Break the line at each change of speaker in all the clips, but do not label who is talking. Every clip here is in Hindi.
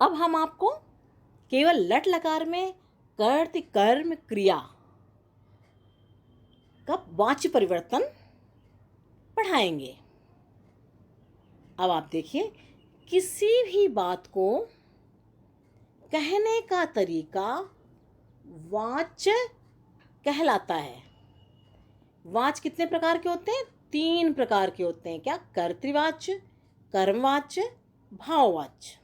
अब हम आपको केवल लट लकार में कर्त कर्म क्रिया का वाच्य परिवर्तन पढ़ाएंगे। अब आप देखिए, किसी भी बात को कहने का तरीका वाच्य कहलाता है। वाच्य कितने प्रकार के होते हैं? 3 प्रकार के होते हैं। क्या? कर्तृवाच्य, कर्मवाच्य, भाववाच्य।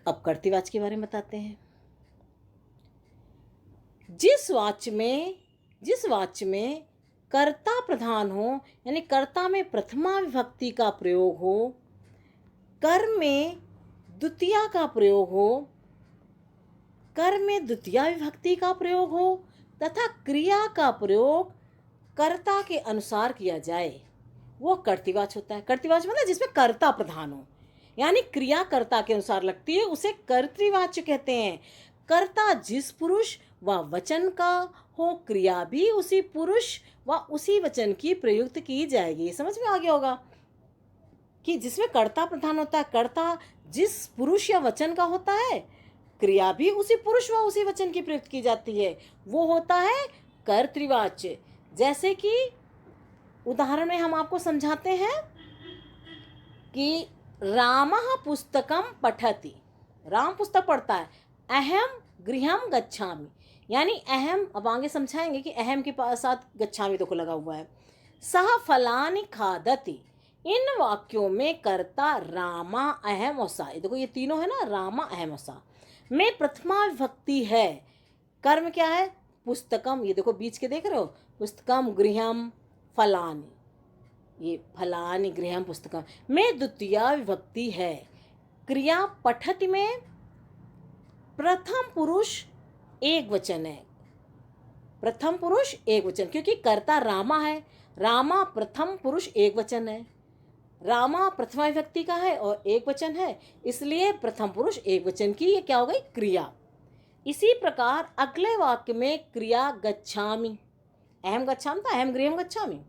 अब कर्तृवाच्य के बारे में बताते हैं। जिस वाच्य में कर्ता प्रधान हो, यानी कर्ता में प्रथमा विभक्ति का प्रयोग हो, कर्म में द्वितीया का प्रयोग हो, कर्म में द्वितीया विभक्ति का प्रयोग हो तथा क्रिया का प्रयोग कर्ता के अनुसार किया जाए, वो कर्तृवाच्य होता है। कर्तृवाच्य मतलब जिसमें कर्ता प्रधान हो, यानी क्रिया कर्ता के अनुसार लगती है, उसे कर्तृवाच्य कहते हैं। कर्ता जिस पुरुष व वचन का हो, क्रिया भी उसी पुरुष व उसी वचन की प्रयुक्त की जाएगी। ये समझ में आ गया होगा कि जिसमें कर्ता प्रधान होता है, कर्ता जिस पुरुष या वचन का होता है, क्रिया भी उसी पुरुष व उसी वचन की प्रयुक्त की जाती है, वो होता है कर्तृवाच्य। जैसे कि उदाहरण में हम आपको समझाते हैं कि रामः पुस्तकम पठति, राम पुस्तक पढ़ता है। अहम गृहम गच्छामि, यानी अहम, अब आगे समझाएंगे कि अहम के साथ गच्छामि तो को लगा हुआ है। सह फलानि खादति, इन वाक्यों में कर्ता रामा अहम और सा, देखो ये तीनों है ना, रामा अहम और सा में प्रथमा विभक्ति है। कर्म क्या है? पुस्तकम, ये देखो बीच के देख रहे हो, पुस्तकम गृहम फलानि, ये फलानि गृहम पुस्तकम में द्वितीया विभक्ति है। क्रिया पठति में प्रथम पुरुष एक वचन है, प्रथम पुरुष एक वचन, क्योंकि कर्ता रामा है, रामा प्रथम पुरुष एक वचन है, रामा प्रथमा विभक्ति का है और एक वचन है, इसलिए प्रथम पुरुष एक वचन की ये क्या हो गई? क्रिया। इसी प्रकार अगले वाक्य में क्रिया गच्छामि, अहम गच्छामि था, अहम गृहम गच्छामि,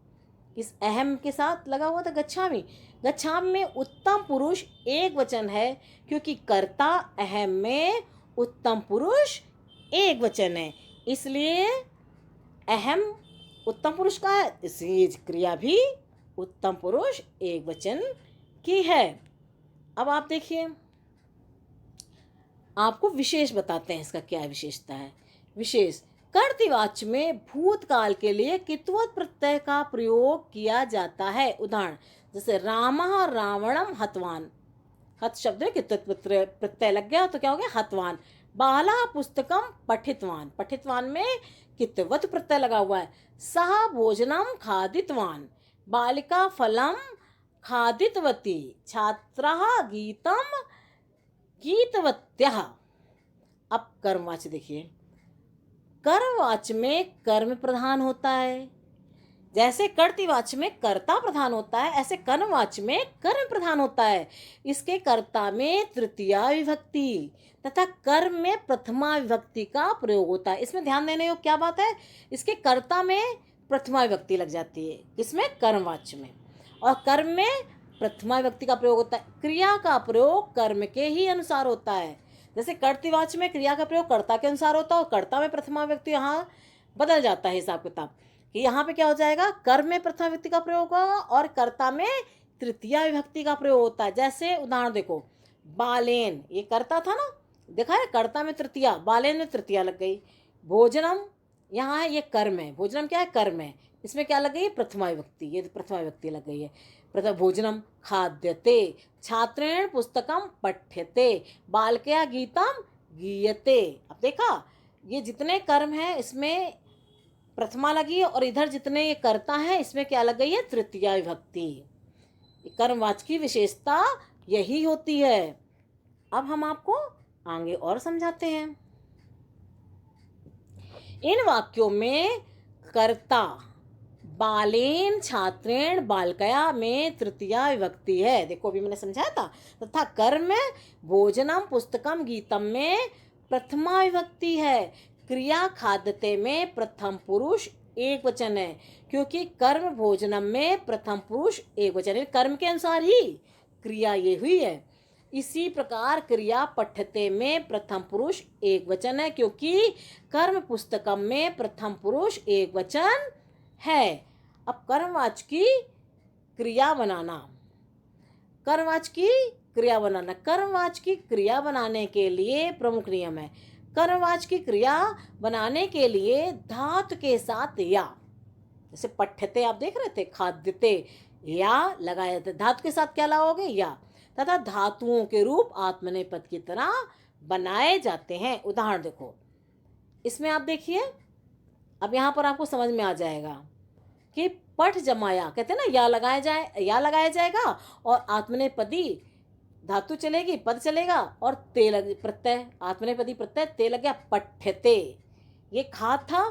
इस अहम के साथ लगा हुआ था गच्छामि। गच्छामि में उत्तम पुरुष एक वचन है, क्योंकि कर्ता अहम में उत्तम पुरुष एक वचन है, इसलिए अहम उत्तम पुरुष का है, इसलिए क्रिया भी उत्तम पुरुष एक वचन की है। अब आप देखिए, आपको विशेष बताते हैं इसका क्या विशेषता है। विशेष, कर्तृवाच्य में भूतकाल के लिए कित्वत प्रत्यय का प्रयोग किया जाता है। उदाहरण जैसे रामः रावणम हतवान, हत शब्द में कित्वत प्रत्यय लग गया तो क्या हो गया? हतवान। बाला पुस्तकम पठितवान, पठितवान में कित्वत प्रत्यय लगा हुआ है। सह भोजनम खादितवान, बालिका फलम खादितवती, छात्रः गीतम गीतवत्यः। अब कर्मवाच्य देखिए, कर्मवाच्य में कर्म प्रधान होता है, जैसे कर्तृवाच्य में कर्ता प्रधान होता है, ऐसे कर्मवाच्य में कर्म प्रधान होता है। इसके कर्ता में तृतीया विभक्ति तथा कर्म में प्रथमा विभक्ति का प्रयोग होता है। इसमें ध्यान देने योग्य क्या बात है? इसके कर्ता में प्रथमा विभक्ति लग जाती है, इसमें कर्मवाच्य में, और कर्म में प्रथमा विभक्ति का प्रयोग होता है। क्रिया का प्रयोग कर्म के ही अनुसार होता है। जैसे कर्तृवाच्य में क्रिया का प्रयोग कर्ता के अनुसार होता है और कर्ता में प्रथमा विभक्ति यहाँ बदल जाता है हिसाब किताब, कि यहाँ पे क्या हो जाएगा? कर्म में प्रथमा विभक्ति का प्रयोग होगा और कर्ता में तृतीया विभक्ति का प्रयोग होता है। जैसे उदाहरण देखो, बालेन, ये कर्ता था ना, देखा है, कर्ता में तृतीया, बालेन में तृतीया लग गई। भोजनम, यहाँ है, ये कर्म है, भोजनम क्या है? कर्म है, इसमें क्या लग गई? प्रथमा विभक्ति, ये प्रथमा विभक्ति लग गई है। प्रथम भोजनम खाद्यते, छात्रेण पुस्तकम पठ्यते, बालकया गीतम गीयते। अब देखा, ये जितने कर्म हैं इसमें प्रथमा लगी है और इधर जितने ये कर्ता है इसमें क्या लग गई है? तृतीया विभक्ति। कर्मवाच्य की विशेषता यही होती है। अब हम आपको आगे और समझाते हैं। इन वाक्यों में कर्ता बालेन छात्रेण बालकया में तृतीया विभक्ति है, देखो अभी मैंने समझाया था। तथा कर्म में भोजनम पुस्तकम गीतम में प्रथमा विभक्ति है। क्रिया खाद्यते में प्रथम पुरुष एक वचन है, क्योंकि कर्म भोजनम में प्रथम पुरुष एक वचन है, कर्म के अनुसार ही क्रिया ये हुई है। इसी प्रकार क्रिया पठ्यते में प्रथम पुरुष एक वचन है, क्योंकि कर्म पुस्तकम में प्रथम पुरुष एक वचन है। अब कर्मवाचक की क्रिया बनाना, कर्मवाचक की क्रिया बनाना, कर्मवाचक की क्रिया बनाने के लिए प्रमुख नियम है। कर्मवाचक की क्रिया बनाने के लिए धातु के साथ या, जैसे पठ्यते आप देख रहे थे, खाद्यते या लगाया था, धातु के साथ क्या लगाओगे? या। तथा धातुओं के रूप आत्मनेपद की तरह बनाए जाते हैं। उदाहरण देखो, इसमें आप देखिए, अब यहाँ पर आपको समझ में आ जाएगा कि पठ जमाया कहते हैं ना, या लगाया जाए, या लगाया जाएगा और आत्मनेपदी धातु चलेगी, पद चलेगा और ते लग प्रत्यय, आत्मनेपदी प्रत्यय ते लग गया, पठ्यते। ये खा था,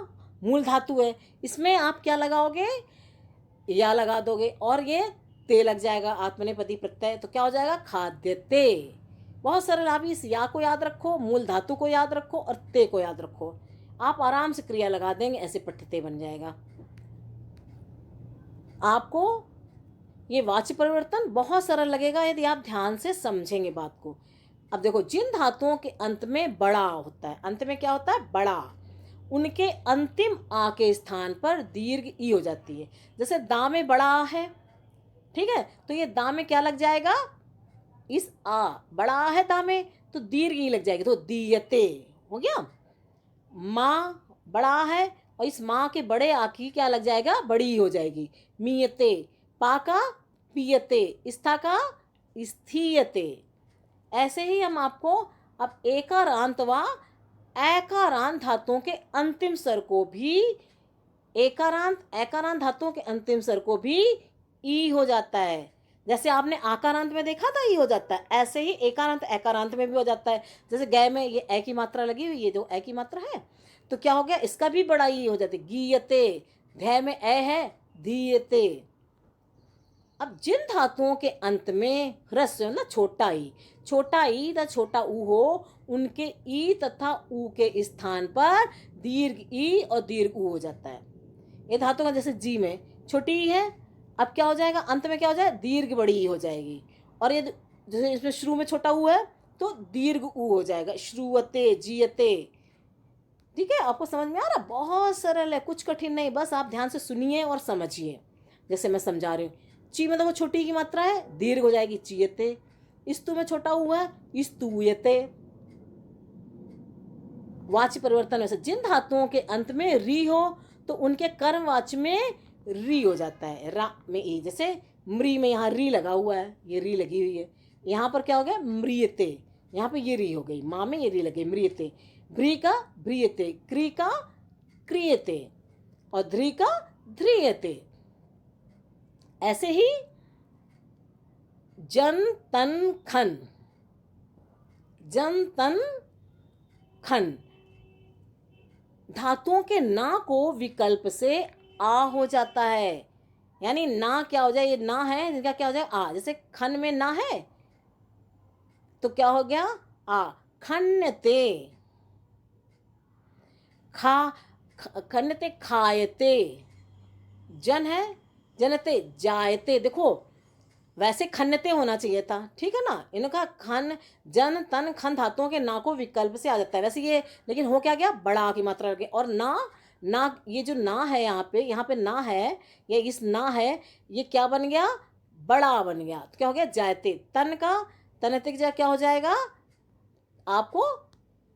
मूल धातु है, इसमें आप क्या लगाओगे? या लगा दोगे और ये ते लग जाएगा, आत्मनेपदी प्रत्यय, तो क्या हो जाएगा? खाद्यते। बहुत सरल। आप इस या को याद रखो, मूल धातु को याद रखो और ते को याद रखो, आप आराम से क्रिया लगा देंगे, ऐसे पठ्यते बन जाएगा। आपको ये वाच्य परिवर्तन बहुत सरल लगेगा यदि आप ध्यान से समझेंगे बात को। अब देखो, जिन धातुओं के अंत में बड़ा होता है, अंत में क्या होता है? बड़ा, उनके अंतिम आ के स्थान पर दीर्घ ई हो जाती है। जैसे दा में बड़ा है, ठीक है, तो ये दा में क्या लग जाएगा? इस आ, बड़ा है दा में, तो दीर्घ ई लग जाएगी, तो दीयते हो गया। माँ बड़ा है और इस माँ के बड़े आ की क्या लग जाएगा? बड़ी हो जाएगी, मीयते। पा का पीयते, स्था का स्थीयते। ऐसे ही हम आपको अब एकारांत व एकारांत धातुओं के अंतिम स्वर को भी, एकारांत एकारांत धातुओं के अंतिम स्वर को भी ई हो जाता है। जैसे आपने आकारांत में देखा था ई हो जाता है, ऐसे ही एकारांत एकारांत में भी हो जाता है। जैसे गय में ये ए की मात्रा लगी हुई है, जो ए की मात्रा है, तो क्या हो गया? इसका भी बड़ा ई हो जाता है, गीयते। धै में ए है, धीयते। अब जिन धातुओं के अंत में ह्रस्व ना, छोटा ई तथा छोटा ऊ हो, उनके ई तथा ऊ के स्थान पर दीर्घ ई और दीर्घ ऊ हो जाता है। ये धातु का, जैसे जी में छोटी ई है, अब क्या हो जाएगा? अंत में क्या हो जाएगा? दीर्घ बड़ी ई हो जाएगी। और ये जैसे इसमें शुरू में छोटा ऊ है, तो दीर्घ ऊ हो जाएगा, श्रुवते, जियते। ठीक है, आपको समझ में आ रहा? बहुत सरल है, कुछ कठिन नहीं, बस आप ध्यान से सुनिए और समझिए जैसे मैं समझा रही हूँ। ची में देखो छोटी की मात्रा है, दीर्घ हो जाएगी, चीयते। स्तु में छोटा हुआ है, स्तूयते। वाच्य परिवर्तन वैसे, जिन धातुओं के अंत में री हो तो उनके कर्म वाच्य में री हो जाता है, रा में ई। जैसे मृ में यहाँ री लगा हुआ है, ये री लगी हुई है, यहाँ पर क्या हो गया? म्रियते, यहाँ पे ये री हो गई, माँ में ये री लगे, म्रियते। भ्री का भ्रियते, क्री का क्रियते और ध्री का ध्रियते। ऐसे ही जन तन खन, जन तन खन, धातुओं के ना को विकल्प से आ हो जाता है। यानी ना क्या हो जाए? ये ना है, जिनका क्या हो जाए? आ। जैसे खन में ना है, तो क्या हो गया? आ। खन्यते, खा, खन्यते, खायते। जन है, जनते, जायते। देखो, वैसे खन्यते होना चाहिए था, ठीक है ना? इनका खन, जन, तन, खन धातुओं के ना को विकल्प से आ जाता है वैसे ये, लेकिन हो क्या गया? बड़ा की मात्रा लगे। और ना, ना, ये जो ना है यहाँ पे ना है, ये इस ना है, ये क्या बन गया? बड़ा बन गया। तो क्या हो गया? जायते। तन का तनते की जगह क्या हो जाएगा आपको?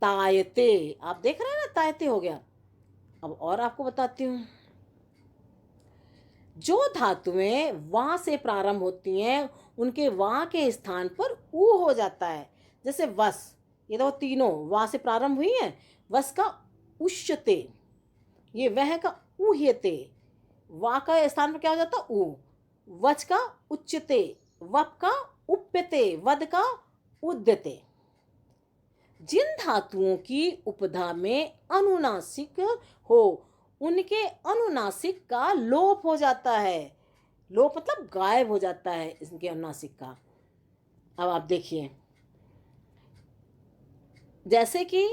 तायते। आप देख रहे हैं ना, तायते हो गया। अब और आपको बताती हूँ, जो धातुएं वा से प्रारंभ होती हैं उनके वा के स्थान पर ऊ हो जाता है। जैसे वस, ये तो तीनों वा से प्रारंभ हुई हैं। वस का उष्यते, ये वह का उह्यते, वा का स्थान पर क्या हो जाता? ऊ। वच का उच्यते, वप का उप्यते, वद का उद्यते। जिन धातुओं की उपधा में अनुनासिक हो उनके अनुनासिक का लोप हो जाता है। लोप मतलब गायब हो जाता है इनके अनुनासिक का। अब आप देखिए, जैसे कि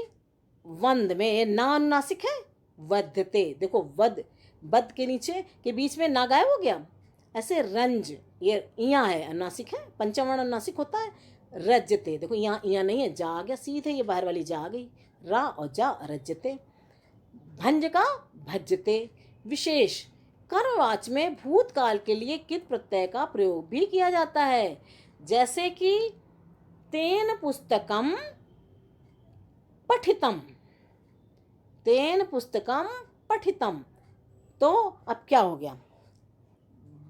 वंद में ना अनुनासिक है, वध्यते। देखो, वद, बद के नीचे के बीच में ना गायब हो गया, ऐसे रंज, ये इया है, अनुनासिक है, पंचम वर्ण अनुनासिक होता है। रजते, देखो यहाँ इया नहीं है, जा आ गया सीधे, ये बाहर वाली जा आ गई, रा और जा, रजते। भंज का भजते। विशेष, कर्मवाच में भूतकाल के लिए कित प्रत्यय का प्रयोग भी किया जाता है, जैसे कि तेन पुस्तकम पठितम, तेन पुस्तकम पठितम। तो अब क्या हो गया,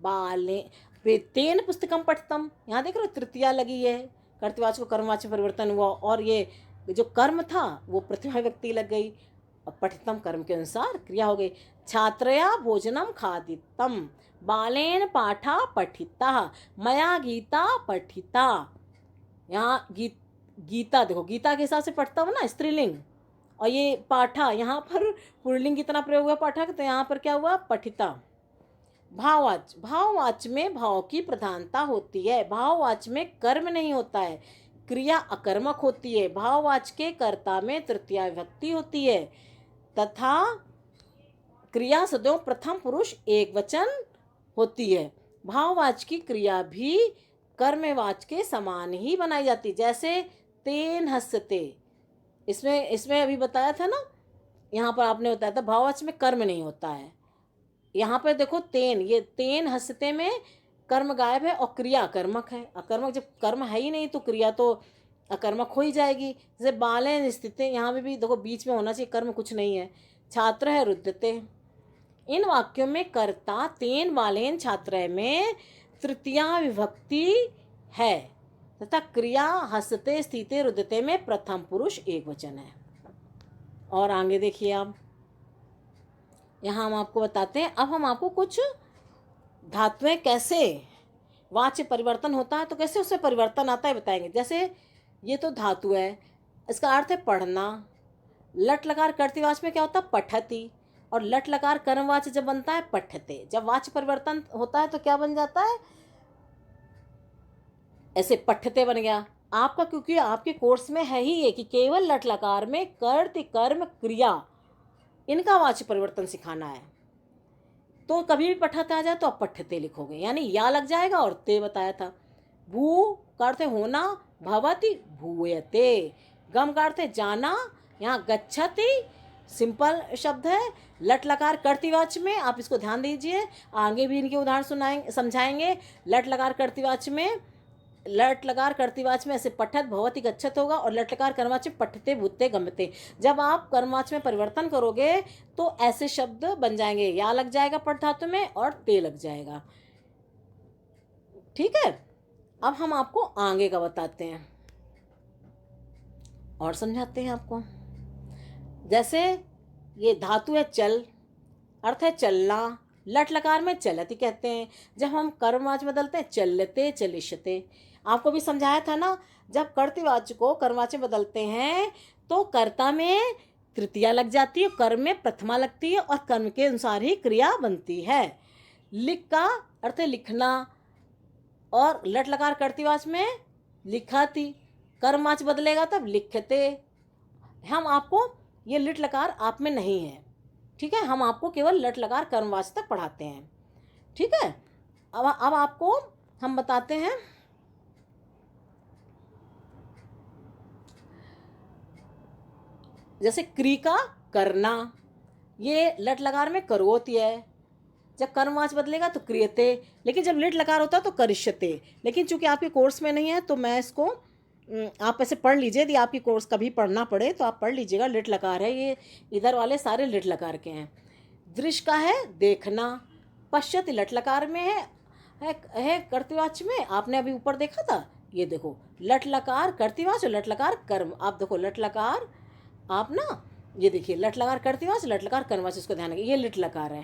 बाले तेन पुस्तकम पठितम, यहाँ देख रहे हो तृतीया लगी है, कर्तवाच को कर्मवाच में परिवर्तन हुआ, और ये जो कर्म था वो प्रथमा विभक्ति लग गई, और पठितम कर्म के अनुसार क्रिया हो गई। छात्रया भोजनम खादितम, बालेन पाठा पठिता, मया गीता पठिता। यहाँ गीता देखो, गीता के हिसाब से पढ़ता हूँ ना, स्त्रीलिंग, और ये पाठा यहाँ पर पुल्लिंग कितना प्रयोग हुआ पाठा, तो यहाँ पर क्या हुआ, पठिता। भाववाच, भाववाच में भाव की प्रधानता होती है, भाववाच में कर्म नहीं होता है, क्रिया अकर्मक होती है। भाववाच के कर्ता में तृतीया विभक्ति होती है, तथा क्रिया सदैव प्रथम पुरुष एक वचन होती है। भाववाच की क्रिया भी कर्मवाच के समान ही बनाई जाती, जैसे तेन हंसते, इसमें अभी बताया था ना, यहाँ पर आपने बताया था भाववाच में कर्म नहीं होता है। यहाँ पर देखो तेन, ये तेन हंसते में कर्म गायब है और क्रिया अकर्मक है। अकर्मक, जब कर्म है ही नहीं तो क्रिया तो अकर्मक हो ही जाएगी। जैसे बालेन स्थिते, यहाँ भी देखो बीच में होना चाहिए, कर्म कुछ नहीं है। छात्र है रुद्यते, इन वाक्यों में कर्ता तेन बालेन छात्र में तृतीया विभक्ति है, तथा क्रिया हंसते स्थिते रुद्यते में प्रथम पुरुष एक वचन है। और आगे देखिए आप, यहाँ हम आपको बताते हैं, अब हम आपको कुछ धातुएं कैसे वाच्य परिवर्तन होता है तो कैसे उससे परिवर्तन आता है बताएंगे। जैसे ये तो धातु है, इसका अर्थ है पढ़ना। लट लकार कर्तृवाच में क्या होता है, पठति, और लट लकार कर्मवाच्य जब बनता है पठते। जब वाच्य परिवर्तन होता है तो क्या बन जाता है, ऐसे पठते बन गया आपका, क्योंकि आपके कोर्स में है ही ये कि केवल लट लकार में कर्त कर्म क्रिया इनका वाच्य परिवर्तन सिखाना है। तो कभी भी पठते आ जाए तो आप पठते लिखोगे, यानी या लग जाएगा और ते बताया था। भू का अर्थ है होना, भवति भूयते। गम का अर्थ है जाना, यहाँ गच्छति सिंपल शब्द है। लट लकार कर्तृवाच्य में आप इसको ध्यान दीजिए, आगे भी इनके उदाहरण समझाएंगे। लट लकार कर्तृवाच्य में, लट लकार कर्तृवाच्य में ऐसे पठत भवति गच्छत होगा, और लट लकार कर्मवाच्य में पठते भूते गमते। जब आप कर्मवाच्य में परिवर्तन करोगे तो ऐसे शब्द बन जाएंगे, या लग जाएगा पठ धातु में और ते लग जाएगा। ठीक है, अब हम आपको आगे का बताते हैं और समझाते हैं आपको। जैसे ये धातु है चल, अर्थ है चलना, लट लकार में चलती कहते हैं। जब हम कर्मवाच्य बदलते हैं चलते चलिष्यते, आपको भी समझाया था ना, जब कर्तृवाच्य को कर्मवाच्य बदलते हैं तो कर्ता में तृतीया लग जाती है, कर्म में प्रथमा लगती है, और कर्म के अनुसार ही क्रिया बनती है। लिख का अर्थ है लिखना, और लट लकार कर्तृवाच्य में लिखाती, कर्मवाच्य बदलेगा तब लिखते। हम आपको ये लिट लकार आप में नहीं है, ठीक है, हम आपको केवल लट लकार कर्मवाच्य तक पढ़ाते हैं। ठीक है, अब आपको हम बताते हैं, जैसे क्री का करना, ये लट लकार में करोती है, जब कर्मवाच्य बदलेगा तो क्रियते, लेकिन जब लिट लकार होता है तो करिष्यते। लेकिन चूंकि आपके कोर्स में नहीं है तो मैं इसको, आप ऐसे पढ़ लीजिए, यदि आपकी कोर्स कभी पढ़ना पड़े तो आप पढ़ लीजिएगा। लिट लकार है, ये इधर वाले सारे लिट लकार के हैं। दृश्य का है देखना, पश्यति लट लकार में है कर्तृवाच्य में, आपने अभी ऊपर देखा था, ये देखो लट लकार कर्तृवाच्य, लट लकार कर्म। आप देखो लट लकार, आप ना ये देखिए लट लकार कर्तृवाच्य, लट लकार कर्मवाच्य, इसको ध्यान रखिए, ये लिट लकार है।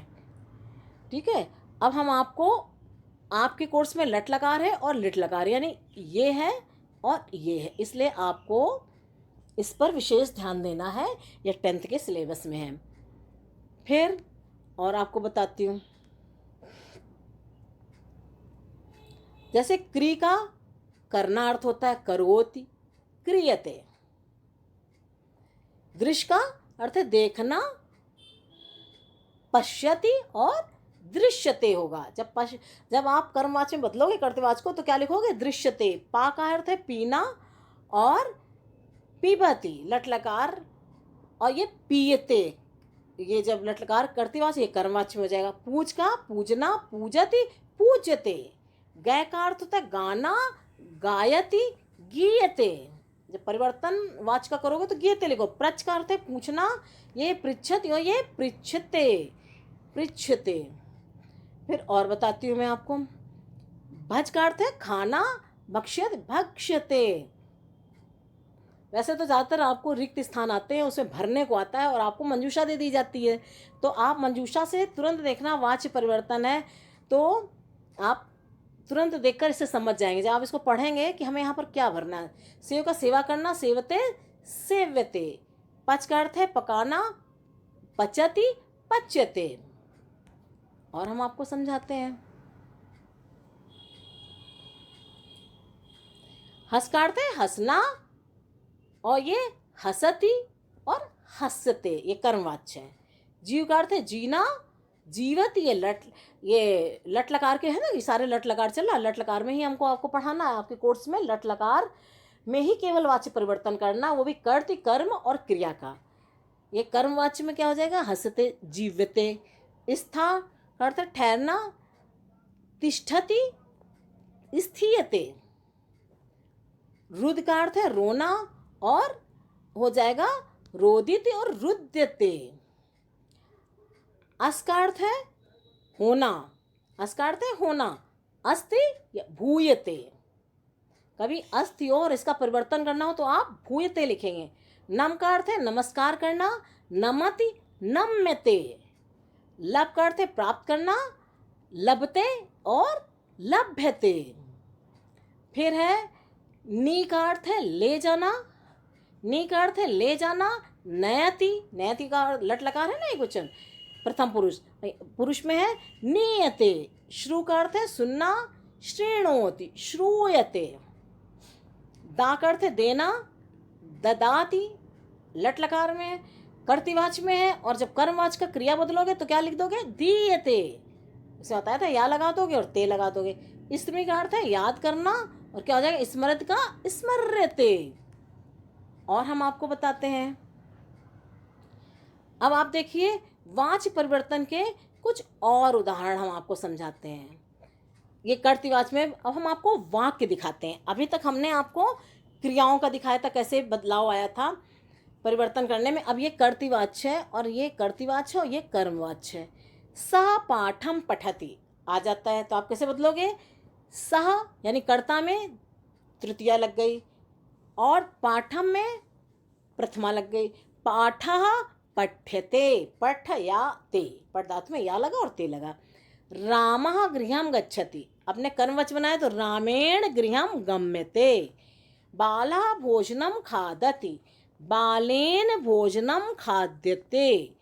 ठीक है, अब हम आपको, आपके कोर्स में लट लकार है और लिट लकार, यानी ये है और ये है, इसलिए आपको इस पर विशेष ध्यान देना है, यह 10th के सिलेबस में है। फिर और आपको बताती हूँ, जैसे क्री का करना अर्थ होता है करोति क्रियते, दृश्य का अर्थ है देखना, पश्यति और दृश्यते होगा। जब आप कर्मवाच्य में बदलोगे कर्तवाच्य को तो क्या लिखोगे? दृश्यते। पा का अर्थ है पीना, और पीबती लट लकार, और ये पीयते, ये जब लट लकार कर्तवाच्य ये कर्मवाच्य में हो जाएगा। पूज का पूजना, पूजति, पूज्यते। गय का अर्थ होता है गाना, गायति, गीयते। जब परिवर्तन वाच्य का करोगे तो गीयते लिखो। प्रच का अर्थ है पूछना, ये पृच्छत, ये पृच्छते, पृच्छते। फिर और बताती हूँ मैं आपको। भज का अर्थ है खाना, भक्ष्यत, भक्ष्यते। वैसे तो ज़्यादातर आपको रिक्त स्थान आते हैं, उसमें भरने को आता है और आपको मंजूषा दे दी जाती है, तो आप मंजूषा से तुरंत देखना वाच्य परिवर्तन है, तो आप तुरंत देखकर इसे समझ जाएंगे। जब आप इसको पढ़ेंगे कि हमें यहाँ पर क्या भरना है। सेव का सेवा करना, सेवते, सेव्यते। पच का अर्थ है पकाना, पचति, पच्यते। और हम आपको समझाते हैं। हस का अर्थ है हंसना, और ये हसती और हसते, ये कर्मवाच्य है। जीव का अर्थ है जीना, जीवत, ये लट लकार के है ना, ये सारे लट लकार चल रहा है। लट लकार में ही हमको आपको पढ़ाना है आपके कोर्स में। लट लकार में ही केवल वाच्य परिवर्तन करना, वो भी कर्त, कर्म और क्रिया का। ये कर्मवाच्य में क्या हो जाएगा? हसते, जीवते। स्था का अर्थ है ठहरना, तिष्ठति, स्थीयते। रुद का अर्थ है रोना, और हो जाएगा रोदित और रुद्यते। अस का अर्थ है होना, अस का अर्थ है होना, अस्ति या भूयते। कभी अस्ति और इसका परिवर्तन करना हो तो आप भूयते लिखेंगे। नम का अर्थ है नमस्कार करना, नमति, नम्यते। लब का अर्थ है प्राप्त करना, लभते और लभ्यते। फिर है नी का अर्थ है ले जाना, नी का अर्थ है ले जाना, नयति, नयति का लट लकार है ना एक वचन, प्रथम पुरुष, पुरुष में है नीयते। श्रु का अर्थ है सुनना, श्रेणोति, श्रूयते। दा का अर्थ है देना, ददाति, लट लकार में है, कर्तवाच्य में है। और जब कर्मवाच्य का क्रिया बदलोगे तो क्या लिख दोगे? दीयते। इसे बताया था, या लगा दोगे और ते लगा दोगे। स्त्री का अर्थ है याद करना, और क्या हो जाएगा? स्मृत का स्मर्यते। और हम आपको बताते हैं। अब आप देखिए वाच्य परिवर्तन के कुछ और उदाहरण हम आपको समझाते हैं। ये कर्तवाच्य में अब हम आपको वाक्य दिखाते हैं। अभी तक हमने आपको क्रियाओं का दिखाया था, कैसे बदलाव आया था परिवर्तन करने में। अब ये कर्तवाच्य है, और ये कर्तवाच्य है, और ये कर्मवाच्य है। सह पाठम पठति आ जाता है, तो आप कैसे बदलोगे? सह यानी कर्ता में तृतीया लग गई, और पाठम में प्रथमा लग गई। पाठः पठ्यते, पठ या ते, पठ धातु में या लगा और ते लगा। रामः गृहं गच्छति, अपने कर्मवचन बनाए तो रामेण गृहं गम्यते। बालः भोजनं खादति, बालेन भोजनं खाद्यते,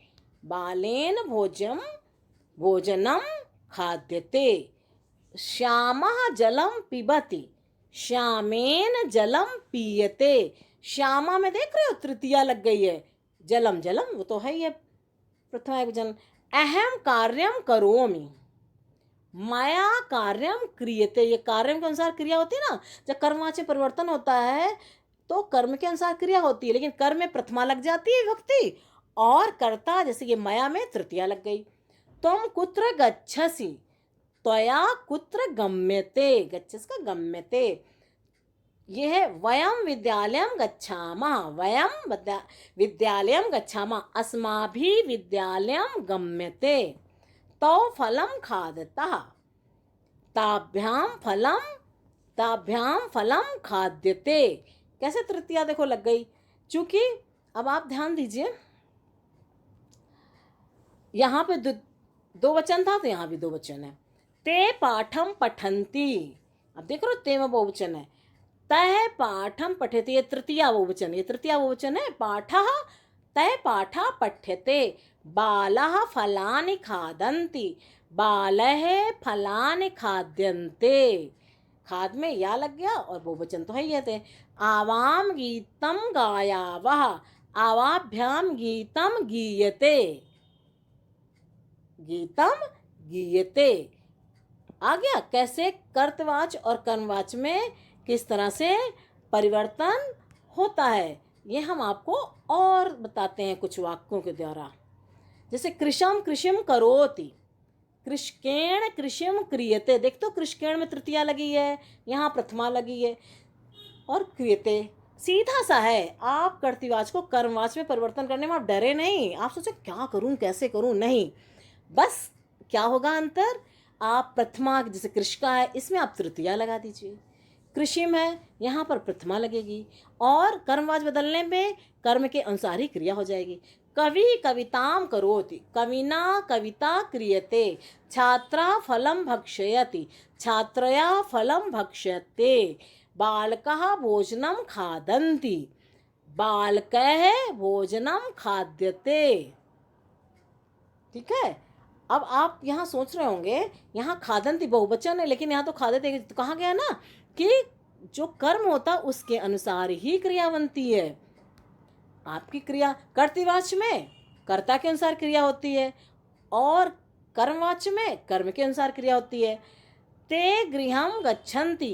बालेन भोजनं खाद्यते। श्यामः जलं पिबति, श्यामेन जलं पीयते। श्यामा में देख रहे हो तृतीया लग गई है, जलम जलम वो तो है ही है प्रथम एकवचन। अहम कार्यम करोमि, मया कार्यम क्रियते। ये कार्यम के अनुसार क्रिया होती है ना, जब कर्मवाच्य परिवर्तन होता है तो कर्म के अनुसार क्रिया होती है, लेकिन कर्म में प्रथमा लग जाती है विभक्ति, और कर्ता जैसे ये मया में तृतीया लग गई। तुम कुत्र गच्छसि, त्वया कुत्र गम्यते, गच्छस का गम्यते। ये है वयम विद्यालयम गच्छामः, वयम विद्यालयम गच्छामः, अस्माभिः विद्यालयम गम्यते। तौ फलं खादतः, ताभ्यां फलं खाद्यते। कैसे तृतीया देखो लग गई, चूंकि अब आप ध्यान दीजिए यहाँ पे दो वचन था तो यहाँ भी दो वचन है। ते पाठम पठन्ति, अब देख रहे हो ते में बहुवचन है। तय पाठम पठ्यते, ये तृतीया बहुवचन, ये तृतीया बहुवचन है। पाठः तय पाठः पठ्यते। बालः फलानि खादन्ति, बालः फलानि खाद्यन्ते। खाद में या लग गया और बहुवचन तो है ही थे। आवाम गीतम गायावः, आवाभ्याम गीतम गीयते, गीतम गीयते। आ गया कैसे कर्तवाच और कर्मवाच में किस तरह से परिवर्तन होता है, ये हम आपको और बताते हैं कुछ वाक्यों के द्वारा। जैसे कृशम कृषिम करोति, कृष्केण कृषिम क्रियते। देख तो कृष्केण में तृतीया लगी है, यहाँ प्रथमा लगी है, और क्रियते सीधा सा है। आप कर्तवाच को कर्मवाच में परिवर्तन करने में आप डरे नहीं। आप सोचो क्या करूं कैसे करूं, नहीं, बस क्या होगा अंतर, आप प्रथमा जैसे कृष का है इसमें आप तृतीया लगा दीजिए, कृषिम है यहाँ पर प्रथमा लगेगी, और कर्मवाच बदलने में कर्म के अनुसार ही क्रिया हो जाएगी। कवि कविताम करोति, कविना कविता क्रियते, छात्रा फलम भक्षयति, छात्रया फलम भक्ष्यते, बालकः भोजनम खादन्ति, बालकैः भोजनम खाद्यते। ठीक है। अब आप यहाँ सोच रहे होंगे यहाँ खादन्ति बहुवचन है, लेकिन यहाँ तो खादते तो कहा गया ना कि जो कर्म होता उसके अनुसार ही क्रिया बनती है। आपकी क्रिया कर्तवाच में कर्ता के अनुसार क्रिया होती है, और कर्मवाच में कर्म के अनुसार क्रिया होती है। ते गृहं गच्छन्ति,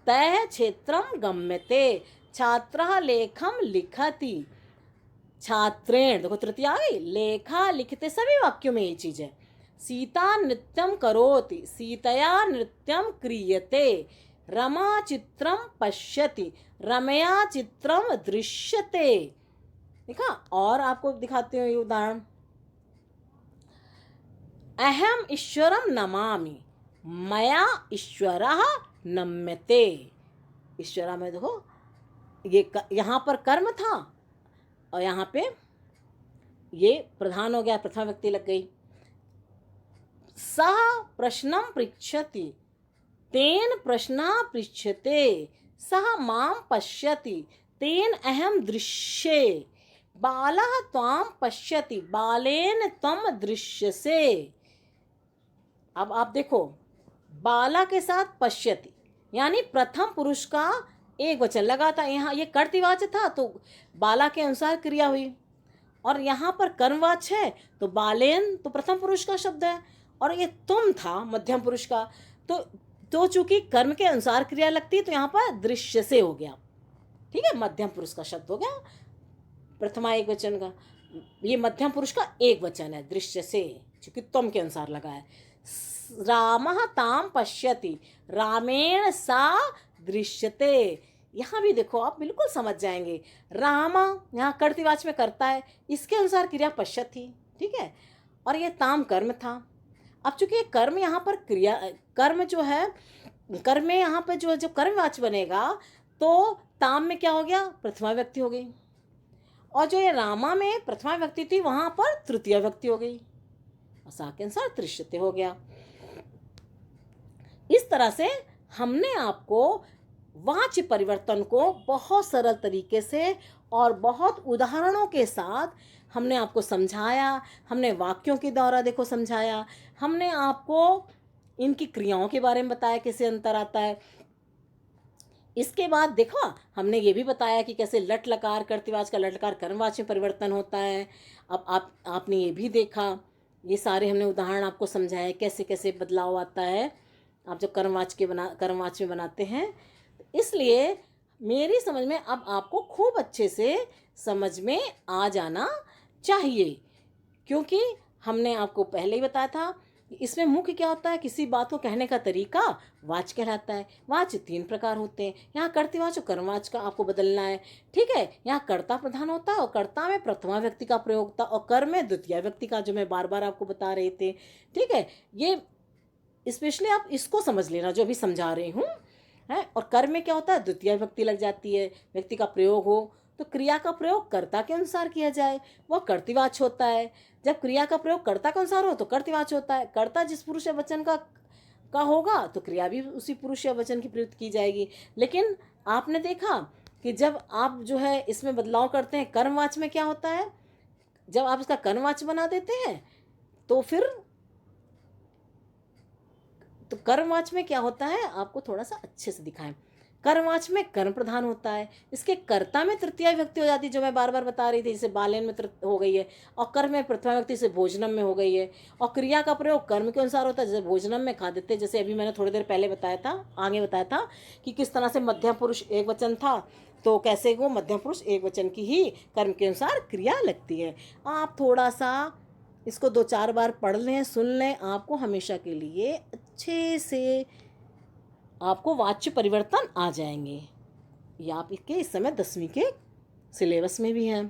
तैः क्षेत्रं गम्यते, छात्रः लेखम लिखति, छात्रेण, देखो तृतीया आ गई, लेखा लिखते, सभी वाक्यों में ये चीज है। सीता नृत्यम करोति, सीतया नृत्यम क्रियते, रमा चित्रम पश्यति, रमया चित्रम दृश्यते। देखा, और आपको दिखाते हैं ये उदाहरण। अहम ईश्वरम नमामि, मया ईश्वरः नम्यते। ईश्वरा में देखो ये यहाँ पर कर्म था, और यहाँ पे ये प्रधान हो गया, प्रथमा व्यक्ति लग गई। सः प्रश्नम पृच्छति, तेन प्रश्नः पृच्छते, सः मां पश्यति, तेन अहम दृश्ये, बालः त्वां पश्यति, बालेन त्वं दृश्यसे। अब आप देखो, बाला के साथ पश्यति यानी प्रथम पुरुष का एक वचन लगा था, यहाँ ये कर्तवाच था तो बाला के अनुसार क्रिया हुई, और यहाँ पर कर्मवाच है तो बालेन तो प्रथम पुरुष का शब्द है, और ये तुम था मध्यम पुरुष का, तो चूंकि कर्म के अनुसार क्रिया लगती है तो यहाँ पर दृश्य से हो गया। ठीक है, मध्यम पुरुष का शब्द हो गया, प्रथमा एक वचन का, ये मध्यम पुरुष का एक वचन है दृश्य से, चूंकि तुम के अनुसार लगा है। रामः ताम पश्यति, रामेण सा दृश्यते। यहाँ भी देखो आप बिल्कुल समझ जाएंगे, रामा यहाँ कर्तवाच में करता है, इसके अनुसार क्रिया पश्यति। ठीक है, और ये ताम कर्म था। अब चूंकि कर्म यहाँ पर क्रिया, कर्म जो है, कर्म में यहाँ पर जो कर्मवाच बनेगा तो ताम में क्या हो गया, प्रथमा व्यक्ति हो गई, और जो ये रामा में प्रथमा व्यक्ति थी वहां पर तृतीय व्यक्ति हो गई, और सा के अनुसार दृश्यते हो गया। इस तरह से हमने आपको वाच्य परिवर्तन को बहुत सरल तरीके से और बहुत उदाहरणों के साथ हमने आपको समझाया, हमने वाक्यों के द्वारा देखो समझाया, हमने आपको इनकी क्रियाओं के बारे में बताया कैसे अंतर आता है। इसके बाद देखो हमने ये भी बताया कि कैसे लट लकार कर्तवाच का लट लकार कर्मवाच में परिवर्तन होता है। अब आपने ये भी देखा, ये सारे हमने उदाहरण आपको समझाए कैसे कैसे बदलाव आता है आप जब कर्मवाच में बनाते हैं। इसलिए मेरी समझ में अब आपको खूब अच्छे से समझ में आ जाना चाहिए, क्योंकि हमने आपको पहले ही बताया था कि इसमें मुख्य क्या होता है, किसी बात को कहने का तरीका वाच कहलाता है। वाच 3 प्रकार होते हैं, यहाँ कर्तवाच और कर्मवाच का आपको बदलना है। ठीक है, यहाँ कर्ता प्रधान होता है और कर्ता में प्रथमा व्यक्ति का प्रयोग होता है और कर्म में द्वितीय व्यक्ति का, जो मैं बार बार आपको बता रहे थे। ठीक है, ये स्पेशली आप इसको समझ लेना जो अभी समझा रही हूँ है। और कर्म में क्या होता है, द्वितीय व्यक्ति लग जाती है, व्यक्ति का प्रयोग हो तो क्रिया का प्रयोग कर्ता के अनुसार किया जाए, वह कर्तवाच होता है। जब क्रिया का प्रयोग कर्ता के अनुसार हो तो कर्तवाच होता है। कर्ता जिस पुरुष या वचन का होगा तो क्रिया भी उसी पुरुष या वचन की प्रयुक्त की जाएगी। लेकिन आपने देखा कि जब आप जो है इसमें बदलाव करते हैं, कर्मवाच में क्या होता है, जब आप इसका कर्मवाच बना देते हैं तो फिर कर्मवाच में क्या होता है, आपको थोड़ा सा अच्छे से दिखाएं। कर्मवाच्य में कर्म प्रधान होता है, इसके कर्ता में तृतीया विभक्ति हो जाती है, जो मैं बार बार बता रही थी, जैसे बालेन में हो गई है, और कर्म में प्रथमा विभक्ति से भोजनम में हो गई है, और क्रिया का प्रयोग कर्म के अनुसार होता है, जैसे भोजनम में खा देते, जैसे अभी मैंने थोड़ी देर पहले बताया था, आगे बताया था कि किस तरह से मध्यम पुरुष एक वचन था, तो कैसे वो मध्यम पुरुष एक वचन की ही कर्म के अनुसार क्रिया लगती है। आप थोड़ा सा इसको 2-4 बार पढ़ लें, सुन लें, आपको हमेशा के लिए अच्छे से आपको वाच्य परिवर्तन आ जाएंगे। ये आप इसके इस समय 10वीं के सिलेबस में भी हैं।